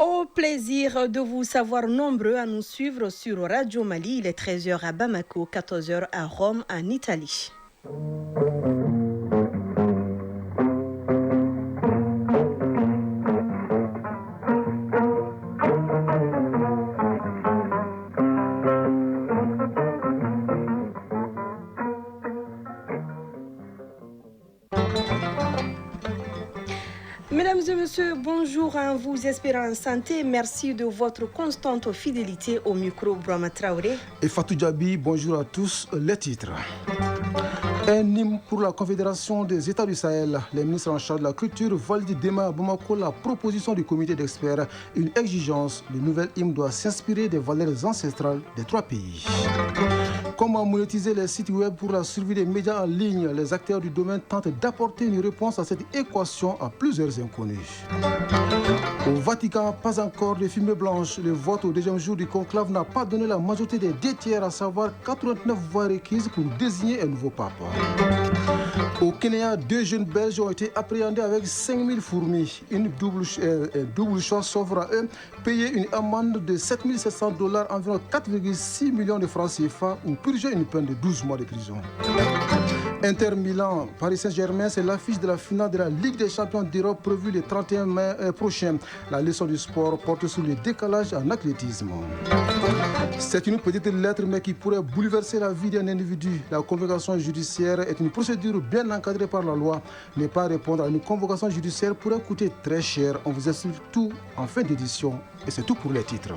Au plaisir de vous savoir nombreux à nous suivre sur Radio Mali. Il est 13h à Bamako, 14h à Rome, en Italie. Mesdames et messieurs, bonjour en vous espérant en santé. Merci de votre constante fidélité au micro Brahma Traoré. Et Fatou Djabi, bonjour à tous. Les titres. Un hymne pour la Confédération des États du Sahel. Les ministres en charge de la culture valident demain à Bamako la proposition du comité d'experts. Une exigence, le nouvel hymne doit s'inspirer des valeurs ancestrales des trois pays. Comment monétiser les sites web pour la survie des médias en ligne? Les acteurs du domaine tentent d'apporter une réponse à cette équation à plusieurs inconnus. Au Vatican, pas encore de fumée blanche. Le vote au deuxième jour du conclave n'a pas donné la majorité des 2/3, à savoir 89 voix requises pour désigner un nouveau pape. Au Kenya, 2 jeunes Belges ont été appréhendés avec 5000 fourmis. Une double choix s'offre à eux. Payer une amende de $7 700, environ 4,6 millions de francs CFA, ou purger une peine de 12 mois de prison. Inter Milan, Paris Saint-Germain, c'est l'affiche de la finale de la Ligue des champions d'Europe prévue le 31 mai prochain. La leçon du sport porte sur le décalage en athlétisme. C'est une petite lettre, mais qui pourrait bouleverser la vie d'un individu. La convocation judiciaire est une procédure bien encadrée par la loi. Ne pas répondre à une convocation judiciaire pourrait coûter très cher. On vous explique tout en fin d'édition. Et c'est tout pour les titres.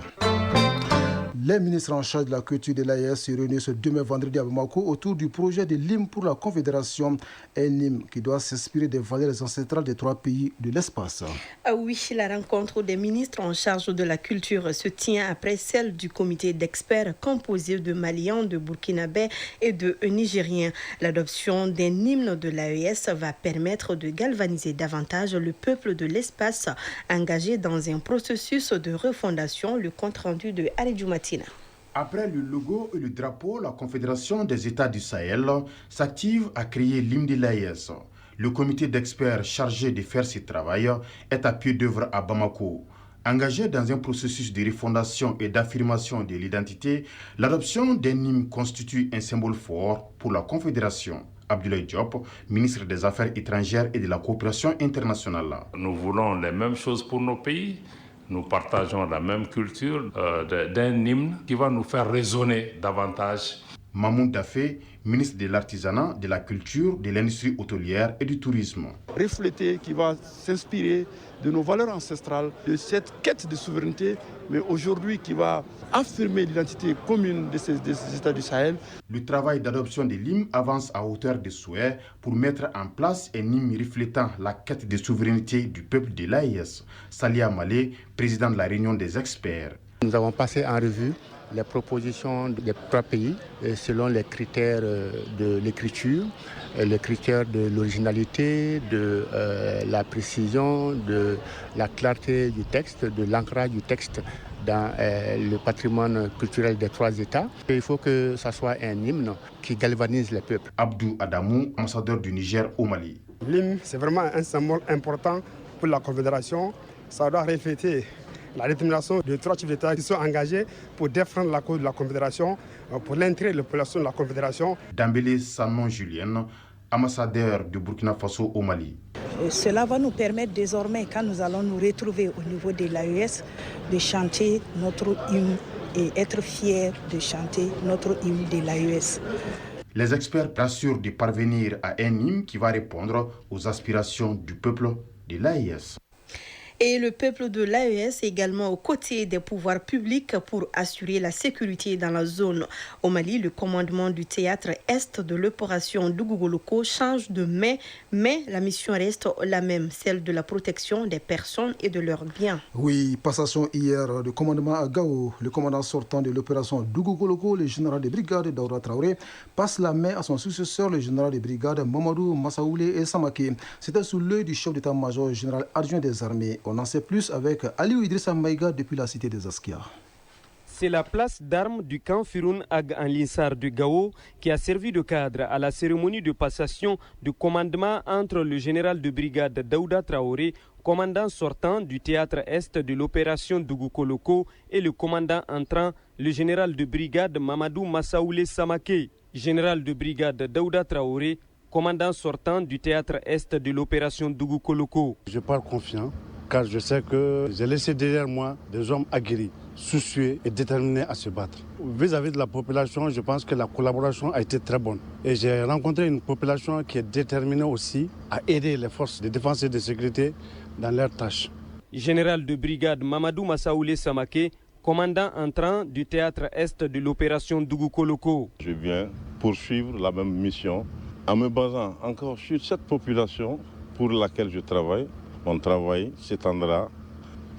Les ministres en charge de la culture de l'AES se réunissent demain vendredi à Bamako autour du projet de l'hymne pour la Confédération. Un hymne qui doit s'inspirer des valeurs ancestrales des trois pays de l'espace. Ah oui, la rencontre des ministres en charge de la culture se tient après celle du comité d'experts composé de Maliens, de Burkinabés et de Nigériens. L'adoption d'un hymne de l'AES va permettre de galvaniser davantage le peuple de l'espace engagé dans un processus de refondation. Le compte-rendu de Aridou Matina. Après le logo et le drapeau, la Confédération des États du Sahel s'active à créer l'hymne de l'AES. Le comité d'experts chargé de faire ce travail est à pied d'œuvre à Bamako. Engagé dans un processus de refondation et d'affirmation de l'identité, l'adoption d'un hymne constitue un symbole fort pour la Confédération. Abdoulaye Diop, ministre des Affaires étrangères et de la coopération internationale. Nous voulons les mêmes choses pour nos pays. Nous partageons la même culture d'un hymne qui va nous faire résonner davantage. Mamoun Dafé, ministre de l'Artisanat, de la Culture, de l'Industrie hôtelière et du Tourisme. Refléter, qui va s'inspirer de nos valeurs ancestrales, de cette quête de souveraineté, mais aujourd'hui qui va affirmer l'identité commune de ces États du Sahel. Le travail d'adoption de l'hymne avance à hauteur des souhaits pour mettre en place un hymne reflétant la quête de souveraineté du peuple de l'AES. Salia Malé, président de la réunion des experts. Nous avons passé en revue les propositions des trois pays selon les critères de l'écriture, les critères de l'originalité, de la précision, de la clarté du texte, de l'ancrage du texte dans le patrimoine culturel des trois États. Et il faut que ça soit un hymne qui galvanise les peuples. Abdou Adamou, ambassadeur du Niger au Mali. L'hymne, c'est vraiment un symbole important pour la Confédération. Ça doit refléter la détermination de trois chefs d'État qui sont engagés pour défendre la cause de la Confédération, pour l'intérêt de la population de la Confédération. Dambélé Sanon Julien, ambassadeur du Burkina Faso au Mali. Cela va nous permettre désormais, quand nous allons nous retrouver au niveau de l'AES, de chanter notre hymne et être fiers de chanter notre hymne de l'AES. Les experts assurent de parvenir à un hymne qui va répondre aux aspirations du peuple de l'AES. Et le peuple de l'AES est également aux côtés des pouvoirs publics pour assurer la sécurité dans la zone. Au Mali, le commandement du théâtre Est de l'opération Dougougouloko change de main, mais la mission reste la même, celle de la protection des personnes et de leurs biens. Oui, passation hier de commandement à Gao. Le commandant sortant de l'opération Dougougouloko, le général de brigade Daouda Traoré, passe la main à son successeur, le général de brigade Mamadou Massaoulé et Samake. C'était sous l'œil du chef d'état-major général adjoint des armées. On en sait plus avec Aliou Idrissa Maïga depuis la cité des Askia. C'est la place d'armes du camp Firoun Ag en Linsar de Gao qui a servi de cadre à la cérémonie de passation de commandement entre le général de brigade Daouda Traoré, commandant sortant du théâtre Est de l'opération Dougou Koloko, et le commandant entrant, le général de brigade Mamadou Massaoulé Samake. Général de brigade Daouda Traoré, commandant sortant du théâtre Est de l'opération Dougou Koloko. Je pars confiant car je sais que j'ai laissé derrière moi des hommes aguerris, soucieux et déterminés à se battre. Vis-à-vis de la population, je pense que la collaboration a été très bonne. Et j'ai rencontré une population qui est déterminée aussi à aider les forces de défense et de sécurité dans leurs tâches. Général de brigade Mamadou Massaoulé Samake, commandant entrant du théâtre Est de l'opération Dougou Koloko. Je viens poursuivre la même mission en me basant encore sur cette population pour laquelle je travaille. Mon travail s'étendra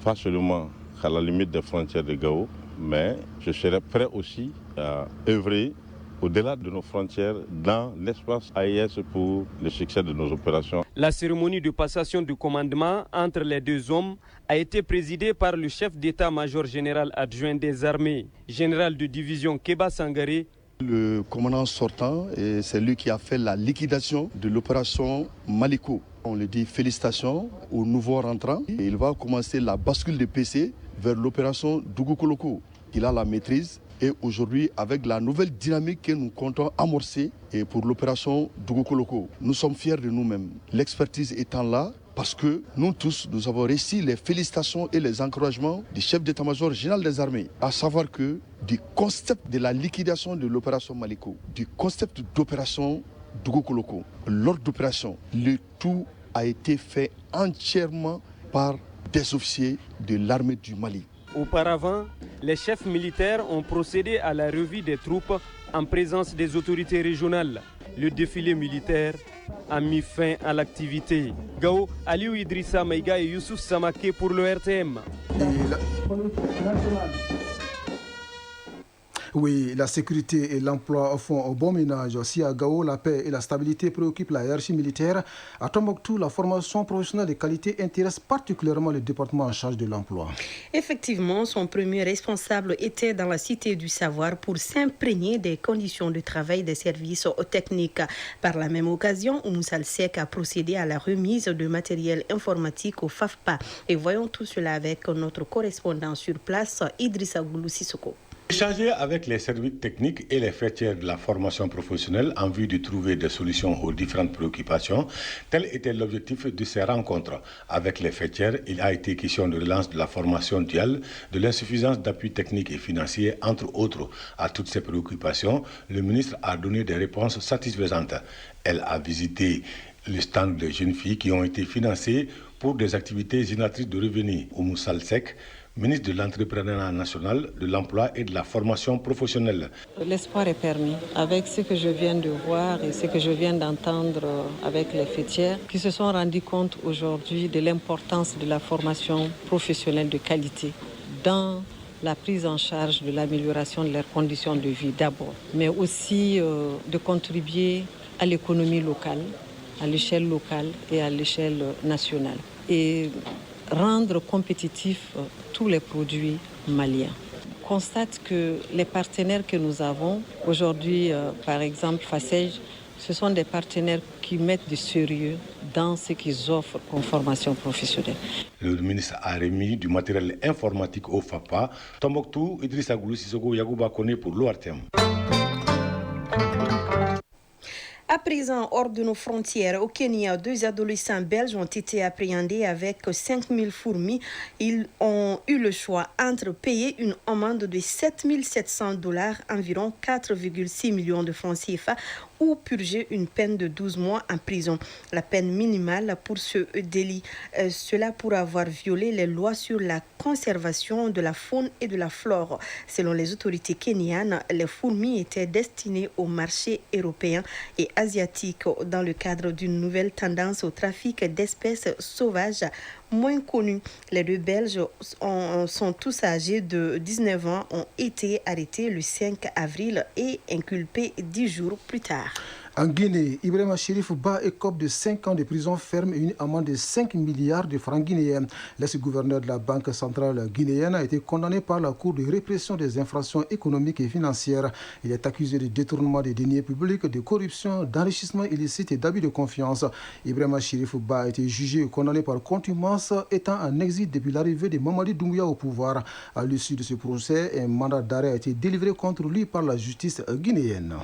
pas seulement à la limite des frontières de Gao, mais je serai prêt aussi à œuvrer au-delà de nos frontières dans l'espace AES pour le succès de nos opérations. La cérémonie de passation du commandement entre les deux hommes a été présidée par le chef d'état-major général adjoint des armées, général de division Keba Sangaré. Le commandant sortant, c'est lui qui a fait la liquidation de l'opération Maliko. On lui dit félicitations au nouveau rentrant. Il va commencer la bascule de PC vers l'opération Dougou Koloko. Il a la maîtrise et aujourd'hui, avec la nouvelle dynamique que nous comptons amorcer et pour l'opération Dougou Koloko, nous sommes fiers de nous-mêmes. L'expertise étant là, parce que nous tous, nous avons reçu les félicitations et les encouragements du chef d'état-major général des armées, à savoir que du concept de la liquidation de l'opération Maliko, du concept d'opération Dougou Koloko, l'ordre d'opération, le tout a été fait entièrement par des officiers de l'armée du Mali. Auparavant, les chefs militaires ont procédé à la revue des troupes en présence des autorités régionales. Le défilé militaire a mis fin à l'activité. Gao, Aliou Idrissa Maïga et Youssouf Samake pour le RTM. Oui, la sécurité et l'emploi font au bon ménage. Aussi à Gao, la paix et la stabilité préoccupent la hiérarchie militaire. À Tombouctou, la formation professionnelle de qualité intéresse particulièrement le département en charge de l'emploi. Effectivement, son premier responsable était dans la Cité du Savoir pour s'imprégner des conditions de travail des services techniques. Par la même occasion, Moussal Sek a procédé à la remise de matériel informatique au FAFPA. Et voyons tout cela avec notre correspondant sur place, Idrissa Goulou Sissoko. Échanger avec les services techniques et les fêtières de la formation professionnelle en vue de trouver des solutions aux différentes préoccupations, tel était l'objectif de ces rencontres. Avec les fêtières, il a été question de relance de la formation duale, de l'insuffisance d'appui technique et financier, entre autres. À toutes ces préoccupations, le ministre a donné des réponses satisfaisantes. Elle a visité le stand de jeunes filles qui ont été financées pour des activités génératrices de revenus. Oumou Salsek, ministre de l'Entrepreneuriat national, de l'Emploi et de la formation professionnelle. L'espoir est permis. Avec ce que je viens de voir et ce que je viens d'entendre avec les fêtières, qui se sont rendus compte aujourd'hui de l'importance de la formation professionnelle de qualité dans la prise en charge de l'amélioration de leurs conditions de vie d'abord, mais aussi de contribuer à l'économie locale, à l'échelle locale et à l'échelle nationale. Et rendre compétitifs tous les produits maliens. On constate que les partenaires que nous avons aujourd'hui, par exemple FACEJ, ce sont des partenaires qui mettent du sérieux dans ce qu'ils offrent comme formation professionnelle. Le ministre a remis du matériel informatique au FAPA. Tombouctou, Idrissa Goulou Sissoko, Yagouba Koné pour l'ORTM. À présent, hors de nos frontières, au Kenya, 2 adolescents belges ont été appréhendés avec 5000 fourmis. Ils ont eu le choix entre payer une amende de $7 700, environ 4,6 millions de francs CFA, ou purger une peine de 12 mois en prison. La peine minimale pour ce délit, cela pour avoir violé les lois sur la conservation de la faune et de la flore. Selon les autorités kenyanes, les fourmis étaient destinées au marché européen et asiatique dans le cadre d'une nouvelle tendance au trafic d'espèces sauvages moins connues. Les 2 Belges sont tous âgés de 19 ans, ont été arrêtés le 5 avril et inculpés 10 jours plus tard. En Guinée, Ibrahima Chérif Ba écope de 5 ans de prison ferme et une amende de 5 milliards de francs guinéens. L'ex-gouverneur de la Banque centrale guinéenne a été condamné par la Cour de répression des infractions économiques et financières. Il est accusé de détournement des deniers publics, de corruption, d'enrichissement illicite et d'abus de confiance. Ibrahima Chérif Ba a été jugé et condamné par contumace, étant en exil depuis l'arrivée de Mamadi Doumbouya au pouvoir. À l'issue de ce procès, un mandat d'arrêt a été délivré contre lui par la justice guinéenne.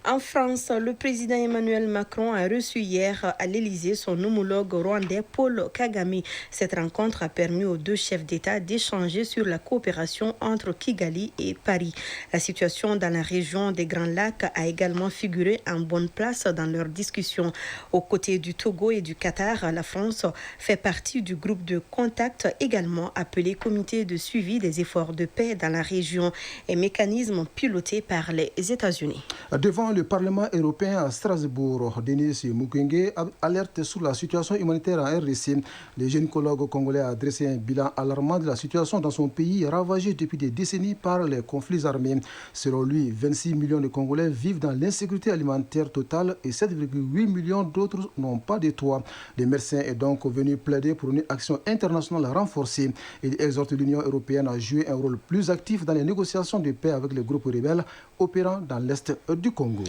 En France, le président Emmanuel Macron a reçu hier à l'Élysée son homologue rwandais Paul Kagame. Cette rencontre a permis aux deux chefs d'État d'échanger sur la coopération entre Kigali et Paris. La situation dans la région des Grands Lacs a également figuré en bonne place dans leurs discussions. Aux côtés du Togo et du Qatar, la France fait partie du groupe de contact également appelé Comité de suivi des efforts de paix dans la région, un mécanisme piloté par les États-Unis. Devant le Parlement européen à Strasbourg, Denis Mukwege alerte sur la situation humanitaire en RDC. Le gynécologue congolais a dressé un bilan alarmant de la situation dans son pays, ravagé depuis des décennies par les conflits armés. Selon lui, 26 millions de Congolais vivent dans l'insécurité alimentaire totale et 7,8 millions d'autres n'ont pas de toit. Le médecin est donc venu plaider pour une action internationale renforcée. Il exhorte l'Union européenne à jouer un rôle plus actif dans les négociations de paix avec les groupes rebelles opérant dans l'est du Congo.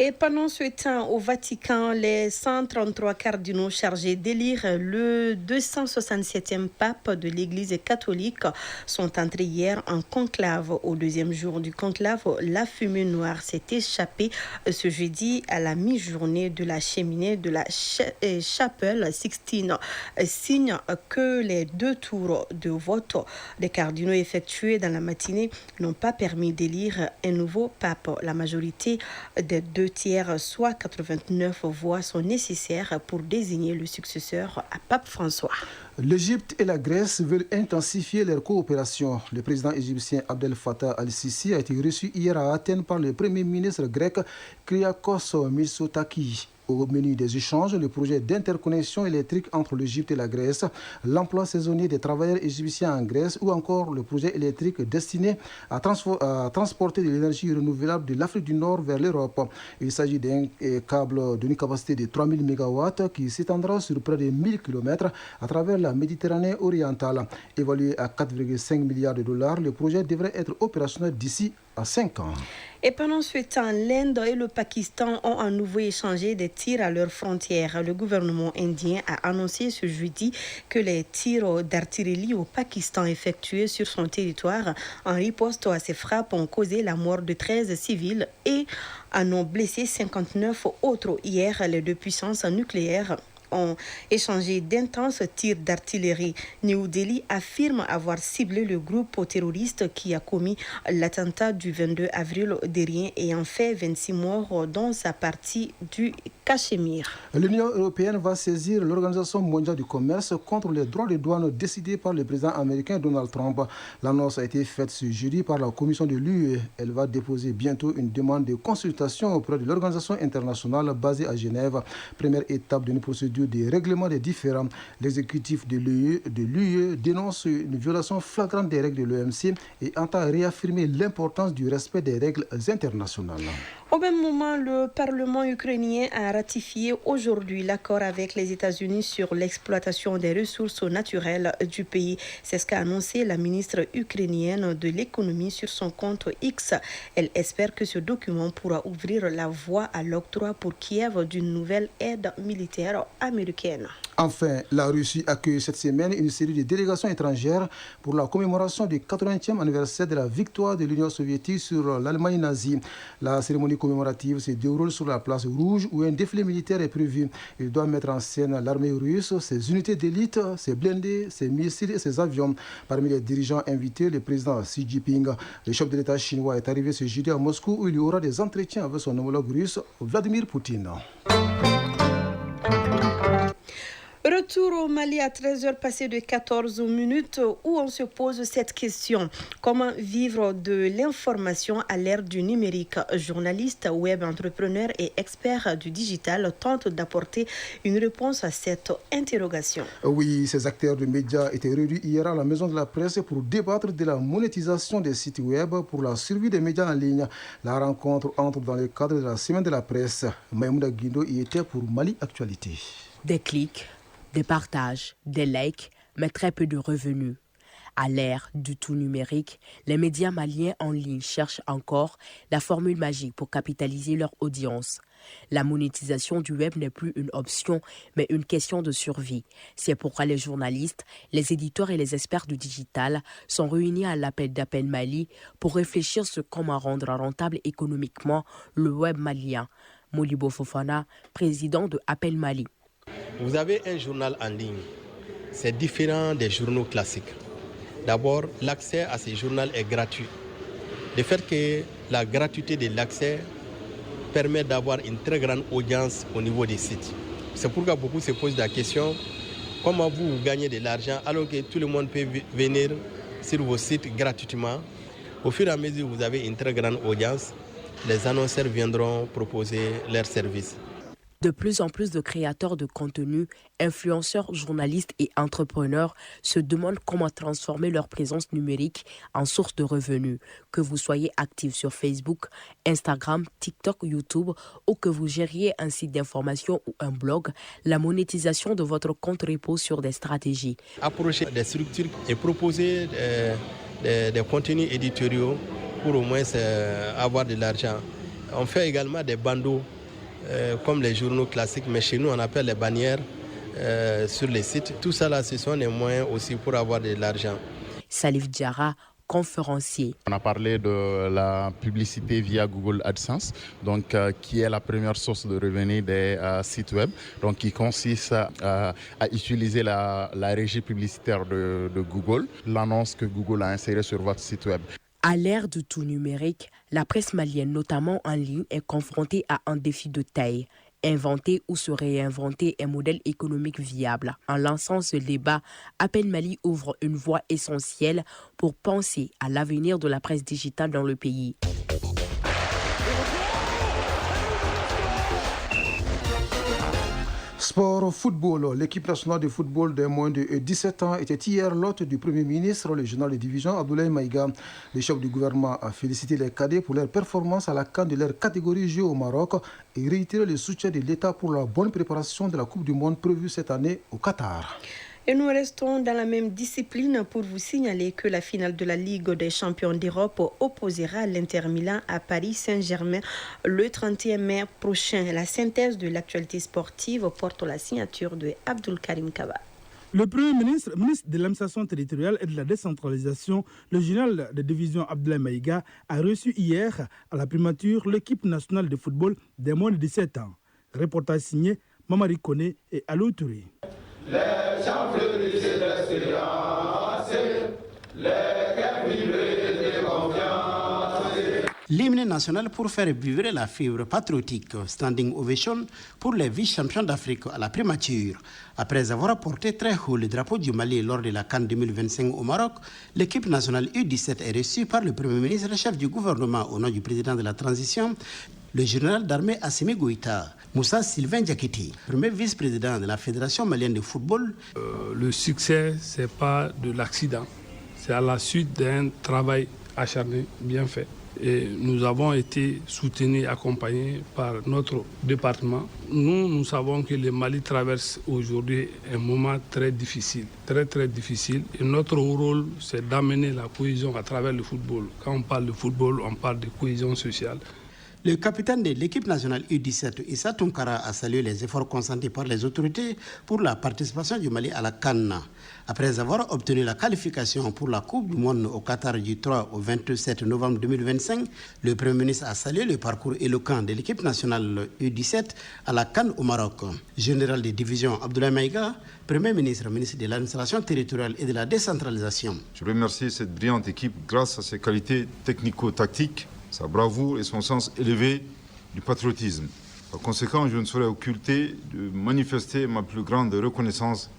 Et pendant ce temps, au Vatican, les 133 cardinaux chargés d'élire le 267e pape de l'Église catholique sont entrés hier en conclave. Au deuxième jour du conclave, la fumée noire s'est échappée ce jeudi à la mi-journée de la cheminée de la chapelle Sixtine, signe que les deux tours de vote des cardinaux effectués dans la matinée n'ont pas permis d'élire un nouveau pape. La majorité des deux tiers, soit 89 voix, sont nécessaires pour désigner le successeur à Pape François. L'Égypte et la Grèce veulent intensifier leur coopération. Le président égyptien Abdel Fattah al-Sisi a été reçu hier à Athènes par le premier ministre grec Kyriakos Mitsotakis. Au menu des échanges, le projet d'interconnexion électrique entre l'Égypte et la Grèce, l'emploi saisonnier des travailleurs égyptiens en Grèce ou encore le projet électrique destiné à transporter de l'énergie renouvelable de l'Afrique du Nord vers l'Europe. Il s'agit d'un câble d'une capacité de 3000 MW qui s'étendra sur près de 1000 km à travers la Méditerranée orientale. Évalué à 4,5 milliards de dollars, le projet devrait être opérationnel d'ici à 5 ans. Et pendant ce temps, l'Inde et le Pakistan ont à nouveau échangé des tirs à leurs frontières. Le gouvernement indien a annoncé ce jeudi que les tirs d'artillerie au Pakistan effectués sur son territoire en riposte à ces frappes ont causé la mort de 13 civils et en ont blessé 59 autres. Hier, les deux puissances nucléaires ont échangé d'intenses tirs d'artillerie. New Delhi affirme avoir ciblé le groupe terroriste qui a commis l'attentat du 22 avril dernier et en fait 26 morts dans sa partie du Cachemire. L'Union européenne va saisir l'Organisation mondiale du commerce contre les droits de douane décidés par le président américain Donald Trump. L'annonce a été faite ce jeudi par la commission de l'UE. Elle va déposer bientôt une demande de consultation auprès de l'organisation internationale basée à Genève. Première étape d'une procédure de règlement des différends. L'exécutif de l'UE dénonce une violation flagrante des règles de l'OMC et entend réaffirmer l'importance du respect des règles internationales. Au même moment, le Parlement ukrainien a ratifié aujourd'hui l'accord avec les États-Unis sur l'exploitation des ressources naturelles du pays. C'est ce qu'a annoncé la ministre ukrainienne de l'économie sur son compte X. Elle espère que ce document pourra ouvrir la voie à l'octroi pour Kiev d'une nouvelle aide militaire américaine. Enfin, la Russie accueille cette semaine une série de délégations étrangères pour la commémoration du 80e anniversaire de la victoire de l'Union soviétique sur l'Allemagne nazie. La cérémonie commémorative se déroule sur la place Rouge où un défilé militaire est prévu. Il doit mettre en scène l'armée russe, ses unités d'élite, ses blindés, ses missiles et ses avions. Parmi les dirigeants invités, le président Xi Jinping. Le chef de l'État chinois est arrivé ce jeudi à Moscou où il y aura des entretiens avec son homologue russe, Vladimir Poutine. Retour au Mali à 13h passées de 14 minutes où on se pose cette question. Comment vivre de l'information à l'ère du numérique? Journalistes, web entrepreneurs et experts du digital tentent d'apporter une réponse à cette interrogation. Oui, ces acteurs de médias étaient réunis hier à la Maison de la Presse pour débattre de la monétisation des sites web pour la survie des médias en ligne. La rencontre entre dans le cadre de la Semaine de la Presse. Maïmouna Guindo y était pour Mali Actualité. Des clics, des partages, des likes, mais très peu de revenus. À l'ère du tout numérique, les médias maliens en ligne cherchent encore la formule magique pour capitaliser leur audience. La monétisation du web n'est plus une option, mais une question de survie. C'est pourquoi les journalistes, les éditeurs et les experts du digital sont réunis à l'appel d'Appel Mali pour réfléchir sur comment rendre rentable économiquement le web malien. Molibo Fofana, président de Appel Mali. Vous avez un journal en ligne, c'est différent des journaux classiques. D'abord, l'accès à ce journal est gratuit. Le fait que la gratuité de l'accès permet d'avoir une très grande audience au niveau des sites. C'est pourquoi beaucoup se posent la question, comment vous gagnez de l'argent alors que tout le monde peut venir sur vos sites gratuitement. Au fur et à mesure que vous avez une très grande audience, les annonceurs viendront proposer leurs services. De plus en plus de créateurs de contenu, influenceurs, journalistes et entrepreneurs se demandent comment transformer leur présence numérique en source de revenus. Que vous soyez actif sur Facebook, Instagram, TikTok, YouTube ou que vous gériez un site d'information ou un blog, la monétisation de votre compte repose sur des stratégies. Approcher des structures et proposer des contenus éditoriaux pour au moins avoir de l'argent. On fait également des bandeaux comme les journaux classiques, mais chez nous on appelle les bannières sur les sites. Tout ça là, ce sont des moyens aussi pour avoir de l'argent. Salif Diarra, conférencier. On a parlé de la publicité via Google AdSense, donc, qui est la première source de revenus des sites web, donc, qui consiste à utiliser la régie publicitaire de Google, l'annonce que Google a insérée sur votre site web. À l'ère du tout numérique, la presse malienne, notamment en ligne, est confrontée à un défi de taille. Inventer ou se réinventer un modèle économique viable. En lançant ce débat, Appel Mali ouvre une voie essentielle pour penser à l'avenir de la presse digitale dans le pays. Sport football, l'équipe nationale de football des moins de 17 ans était hier l'hôte du Premier ministre, le général de division Abdoulaye Maïga. Le chef du gouvernement a félicité les cadets pour leur performance à la CAN de leur catégorie jeu au Maroc et réitéré le soutien de l'État pour la bonne préparation de la Coupe du Monde prévue cette année au Qatar. Et nous restons dans la même discipline pour vous signaler que la finale de la Ligue des champions d'Europe opposera l'Inter Milan à Paris Saint-Germain le 31 mai prochain. La synthèse de l'actualité sportive porte la signature de Abdul Karim Kaba. Le Premier ministre de l'administration territoriale et de la décentralisation, le général de division Abdoulaye Maïga, a reçu hier à la primature l'équipe nationale de football des moins de 17 ans. Reportage signé Mamari Kone et Alou Touré. Les gens fleurissent d'espérance, les cœurs vibrés de confiance. L'hymne national pour faire vivre la fibre patriotique, standing ovation pour les vice-champions d'Afrique à la primature. Après avoir porté très haut le drapeau du Mali lors de la CAN 2025 au Maroc, l'équipe nationale U17 est reçue par le Premier ministre, chef du gouvernement au nom du président de la transition, le général d'armée Assimi Goïta. Moussa Sylvain Diakité, premier vice-président de la Fédération malienne de football. Le succès, ce n'est pas de l'accident. C'est à la suite d'un travail acharné, bien fait. Et nous avons été soutenus, accompagnés par notre département. Nous savons que le Mali traverse aujourd'hui un moment très difficile, très difficile. Et notre rôle, c'est d'amener la cohésion à travers le football. Quand on parle de football, on parle de cohésion sociale. Le capitaine de l'équipe nationale U17, Issa Tounkara, a salué les efforts consentis par les autorités pour la participation du Mali à la CAN. Après avoir obtenu la qualification pour la Coupe du Monde au Qatar du 3 au 27 novembre 2025, le Premier ministre a salué le parcours éloquent de l'équipe nationale U17 à la CAN au Maroc. Général de division Abdoulaye Maïga, Premier ministre, ministre de l'administration territoriale et de la décentralisation. Je remercie cette brillante équipe grâce à ses qualités technico-tactiques, sa bravoure et son sens élevé du patriotisme. Par conséquent, je ne saurais occulter de manifester ma plus grande reconnaissance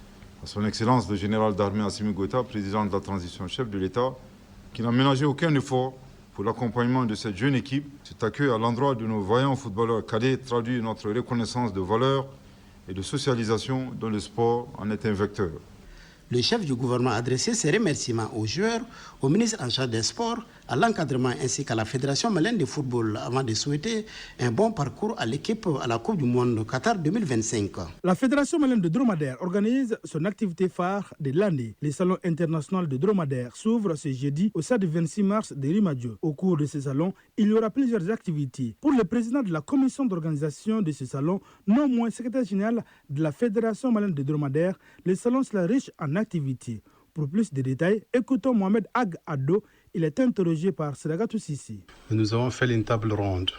à son Excellence le général d'armée Assimi Goïta, président de la transition, chef de l'État, qui n'a ménagé aucun effort pour l'accompagnement de cette jeune équipe. Cet accueil à l'endroit de nos vaillants footballeurs cadets traduit notre reconnaissance de valeur et de socialisation dont le sport en est un vecteur. Le chef du gouvernement a adressé ses remerciements aux joueurs, au ministre en charge des sports, à l'encadrement ainsi qu'à la Fédération malienne de football avant de souhaiter un bon parcours à l'équipe à la Coupe du Monde Qatar 2025. La Fédération malienne de dromadaire organise son activité phare de l'année. Le Salon international de dromadaire s'ouvre ce jeudi au stade du 26 mars de Rimadio. Au cours de ce salon, il y aura plusieurs activités. Pour le président de la commission d'organisation de ce salon, non moins secrétaire général de la Fédération malienne de dromadaire, le salon sera riche en activités. Pour plus de détails, écoutons Mohamed Ag Addo. Il est interrogé par Sedagatou Sissi. Nous avons fait une table ronde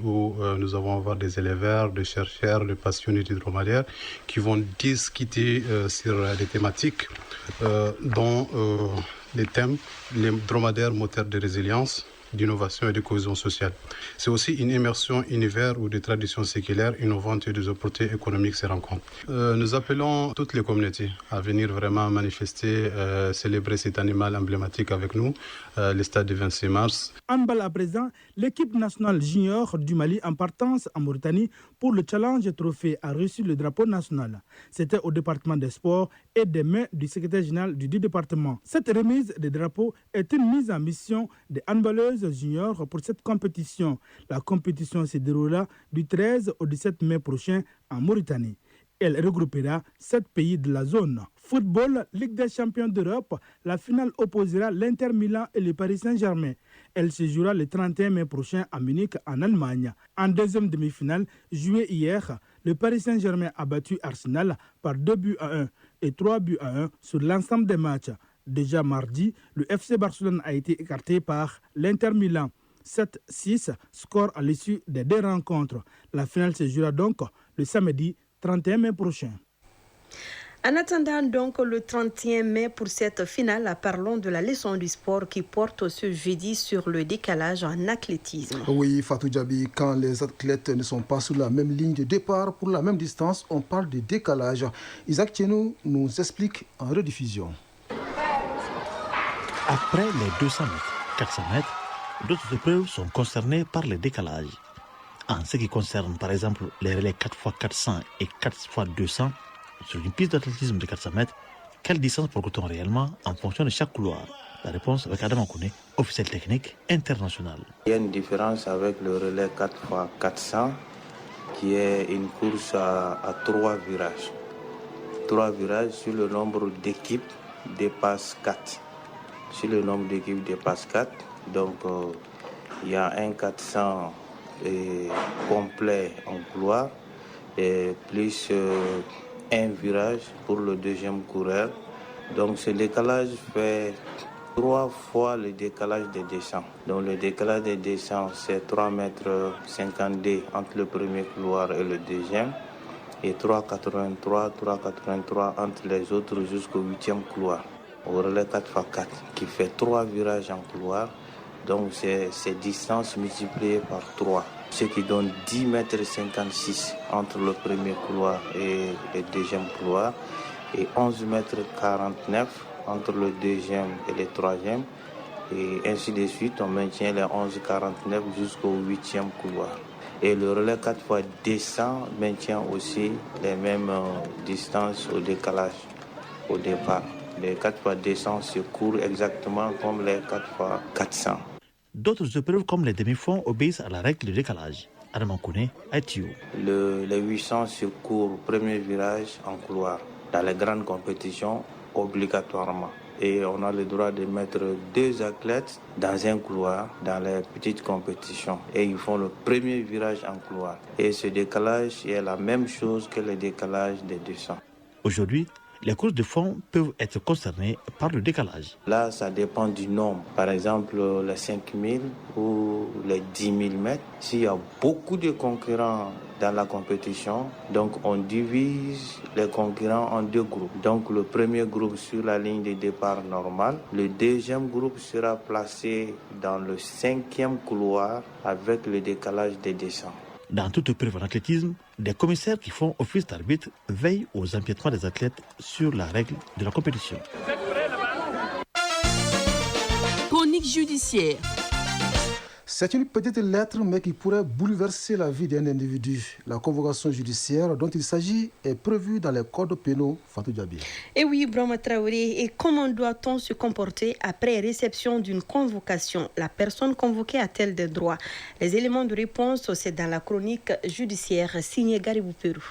où nous allons avoir des éleveurs, des chercheurs, des passionnés du dromadaire qui vont discuter sur des thématiques dont les thèmes, les dromadaires moteurs de résilience, d'innovation et de cohésion sociale. C'est aussi une immersion univers où des traditions séculaires innovantes et des opportunités économiques se rencontrent. Nous appelons toutes les communautés à venir vraiment manifester, célébrer cet animal emblématique avec nous, le stade du 26 mars. Handball à présent, l'équipe nationale junior du Mali en partance en Mauritanie pour le challenge trophée a reçu le drapeau national. C'était au département des sports et des mains du secrétaire général du département. Cette remise des drapeaux est une mise en mission des handballeuses juniors pour cette compétition. La compétition se déroulera du 13 au 17 mai prochain en Mauritanie. Elle regroupera 7 pays de la zone. Football, Ligue des champions d'Europe, la finale opposera l'Inter Milan et le Paris Saint-Germain. Elle se jouera le 31 mai prochain à Munich, en Allemagne. En deuxième demi-finale, jouée hier, le Paris Saint-Germain a battu Arsenal par 2-1 et 3-1 sur l'ensemble des matchs. Déjà mardi, le FC Barcelone a été écarté par l'Inter Milan. 7-6, score à l'issue des 2 rencontres. La finale se jouera donc le samedi 31 mai prochain. En attendant donc le 31 mai pour cette finale, parlons de la leçon du sport qui porte ce jeudi sur le décalage en athlétisme. Oui, Fatou Djabi, quand les athlètes ne sont pas sur la même ligne de départ pour la même distance, on parle de décalage. Isaac Tienou nous explique en rediffusion. Après les 200 mètres, 400 mètres, d'autres épreuves sont concernées par le décalage. En ce qui concerne par exemple les relais 4x400 et 4x200, sur une piste d'athlétisme de 400 mètres, quelle distance parcourt-on réellement en fonction de chaque couloir? La réponse avec Adam Ankouné, officiel technique international. Il y a une différence avec le relais 4x400 qui est une course à 3 virages. 3 virages sur le nombre d'équipes dépasse 4. Si le nombre d'équipes dépasse 4, donc il y a un 400 complet en couloir et plus un virage pour le deuxième coureur. Donc ce décalage fait 3 fois le décalage des descentes. Donc le décalage des descentes c'est 3,52 m entre le premier couloir et le deuxième et 3,83 entre les autres jusqu'au 8e couloir. Au relais 4x4 qui fait 3 virages en couloir. Donc c'est ces distances multipliées par 3, ce qui donne 10,56 m entre le premier couloir et le deuxième couloir et 11,49 m entre le deuxième et le troisième et ainsi de suite. On maintient les 11,49 jusqu'au 8e couloir. Et le relais 4x descend maintient aussi les mêmes distances au décalage au départ. Les 4x descend se courent exactement comme les 4x400. D'autres épreuves comme les demi-fonds obéissent à la règle de décalage. Adam Ankouné, Aitio. Les 800 se courent premier virage en couloir. Dans les grandes compétitions, obligatoirement. Et on a le droit de mettre 2 athlètes dans un couloir dans les petites compétitions. Et ils font le premier virage en couloir. Et ce décalage est la même chose que le décalage des 200. Aujourd'hui, les courses de fond peuvent être concernées par le décalage. Là, ça dépend du nombre. Par exemple, les 5000 ou les 10 000 mètres. S'il y a beaucoup de concurrents dans la compétition, donc on divise les concurrents en 2 groupes. Donc le premier groupe sur la ligne de départ normale. Le deuxième groupe sera placé dans le 5e couloir avec le décalage des descentes. Dans toute épreuve en athlétisme, des commissaires qui font office d'arbitre veillent aux empiétements des athlètes sur la règle de la compétition. Chronique judiciaire. C'est une petite lettre, mais qui pourrait bouleverser la vie d'un individu. La convocation judiciaire dont il s'agit est prévue dans les codes pénaux. Fatou Diaby. Et oui, Brahma Traoré, et comment doit-on se comporter après réception d'une convocation? La personne convoquée a-t-elle des droits? Les éléments de réponse, c'est dans la chronique judiciaire signée Garibou Pérou.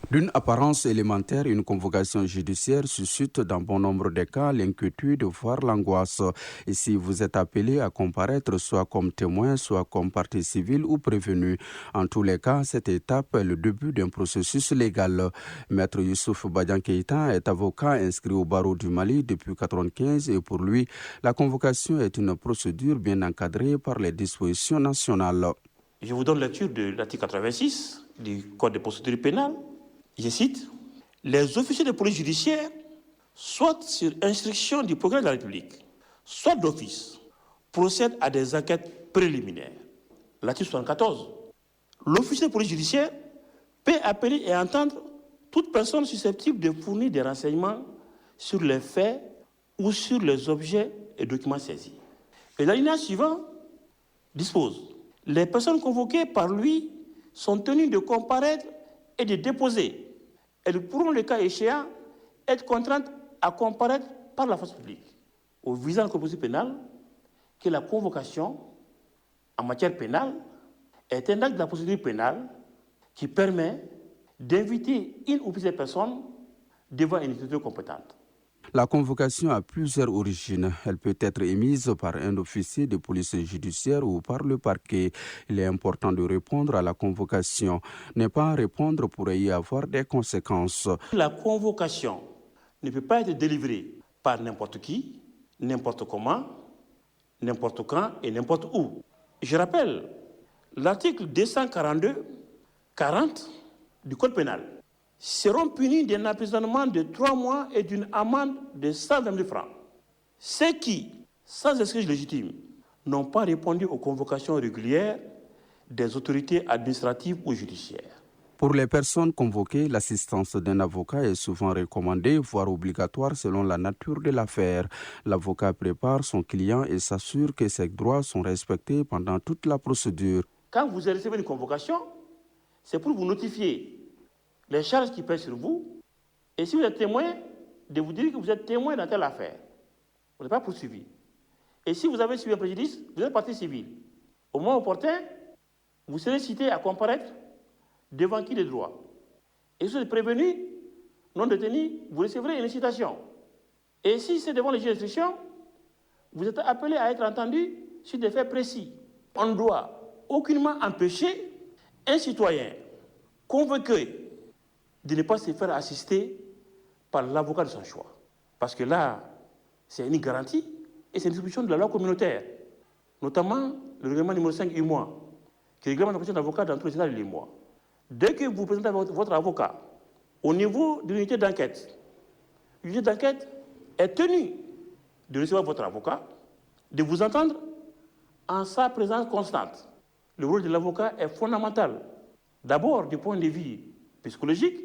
D'une apparence élémentaire, une convocation judiciaire suscite dans bon nombre de cas l'inquiétude, voire l'angoisse. Et si vous êtes appelé à comparaître soit comme témoin, soit comme partie civile ou prévenu, en tous les cas, cette étape est le début d'un processus légal. Maître Youssouf Badian Keïta est avocat inscrit au barreau du Mali depuis 1995 et pour lui, la convocation est une procédure bien encadrée par les dispositions nationales. Je vous donne lecture de l'article 86 du Code de procédure pénale. Je cite, « Les officiers de police judiciaire, soit sur instruction du procureur de la République, soit d'office, procèdent à des enquêtes préliminaires. » L'article 74. L'officier de police judiciaire peut appeler et entendre toute personne susceptible de fournir des renseignements sur les faits ou sur les objets et documents saisis. Et l'alinéa suivant dispose, « Les personnes convoquées par lui sont tenues de comparaître et de déposer. Elles pourront, le cas échéant, être contraintes à comparaître par la force publique. » Au visant de la procédure pénale, que la convocation en matière pénale est un acte de la procédure pénale qui permet d'inviter une ou plusieurs personnes devant une autorité compétente. La convocation a plusieurs origines. Elle peut être émise par un officier de police judiciaire ou par le parquet. Il est important de répondre à la convocation. Ne pas répondre pourrait y avoir des conséquences. La convocation ne peut pas être délivrée par n'importe qui, n'importe comment, n'importe quand et n'importe où. Je rappelle l'article 242-40 du Code pénal. Seront punis d'un emprisonnement de 3 mois et d'une amende de 120 000 francs. Ceux qui, sans excuse légitime, n'ont pas répondu aux convocations régulières des autorités administratives ou judiciaires. Pour les personnes convoquées, l'assistance d'un avocat est souvent recommandée, voire obligatoire selon la nature de l'affaire. L'avocat prépare son client et s'assure que ses droits sont respectés pendant toute la procédure. Quand vous recevez une convocation, c'est pour vous notifier les charges qui pèsent sur vous, et si vous êtes témoin, de vous dire que vous êtes témoin dans telle affaire. Vous n'êtes pas poursuivi. Et si vous avez subi un préjudice, vous êtes partie civile. Au moment opportun, vous serez cité à comparaître devant qui de droit. Et si vous êtes prévenu, non détenu, vous recevrez une citation. Et si c'est devant les juges d'instruction, vous êtes appelé à être entendu sur des faits précis. On ne doit aucunement empêcher un citoyen convoqué de ne pas se faire assister par l'avocat de son choix. Parce que là, c'est une garantie et c'est une disposition de la loi communautaire, notamment le règlement numéro 5 UMOA, qui réglemente la présence d'avocat dans tous les états de l'UMOA. Dès que vous présentez votre avocat au niveau de l'unité d'enquête, l'unité d'enquête est tenue de recevoir votre avocat, de vous entendre en sa présence constante. Le rôle de l'avocat est fondamental. D'abord, du point de vue psychologique,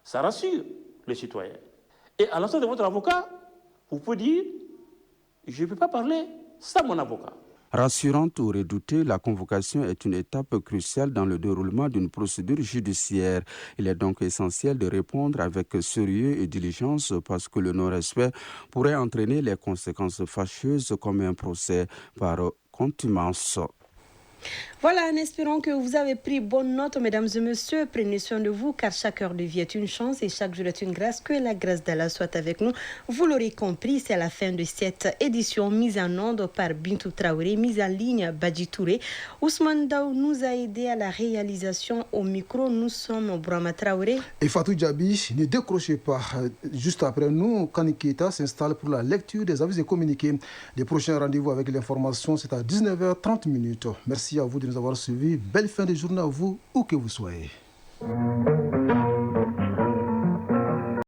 ça rassure les citoyens. Et à l'ensemble de votre avocat, vous pouvez dire « je ne peux pas parler sans mon avocat ». Rassurante ou redoutée, la convocation est une étape cruciale dans le déroulement d'une procédure judiciaire. Il est donc essentiel de répondre avec sérieux et diligence parce que le non-respect pourrait entraîner les conséquences fâcheuses comme un procès par contumace. Voilà, en espérant que vous avez pris bonne note, mesdames et messieurs. Prenez soin de vous, car chaque heure de vie est une chance et chaque jour est une grâce. Que la grâce d'Allah soit avec nous. Vous l'aurez compris, c'est la fin de cette édition mise en onde par Bintou Traoré, mise en ligne Badji Touré. Ousmane Daou nous a aidé à la réalisation. Au micro, nous sommes Brahma Traoré et Fatou Diaby. Ne décrochez pas. Juste après nous, Kani Keïta s'installe pour la lecture des avis et communiqués. Les prochains rendez-vous avec l'information, c'est à 19h30. Merci à vous de nous avoir suivis. Belle fin de journée à vous, où que vous soyez.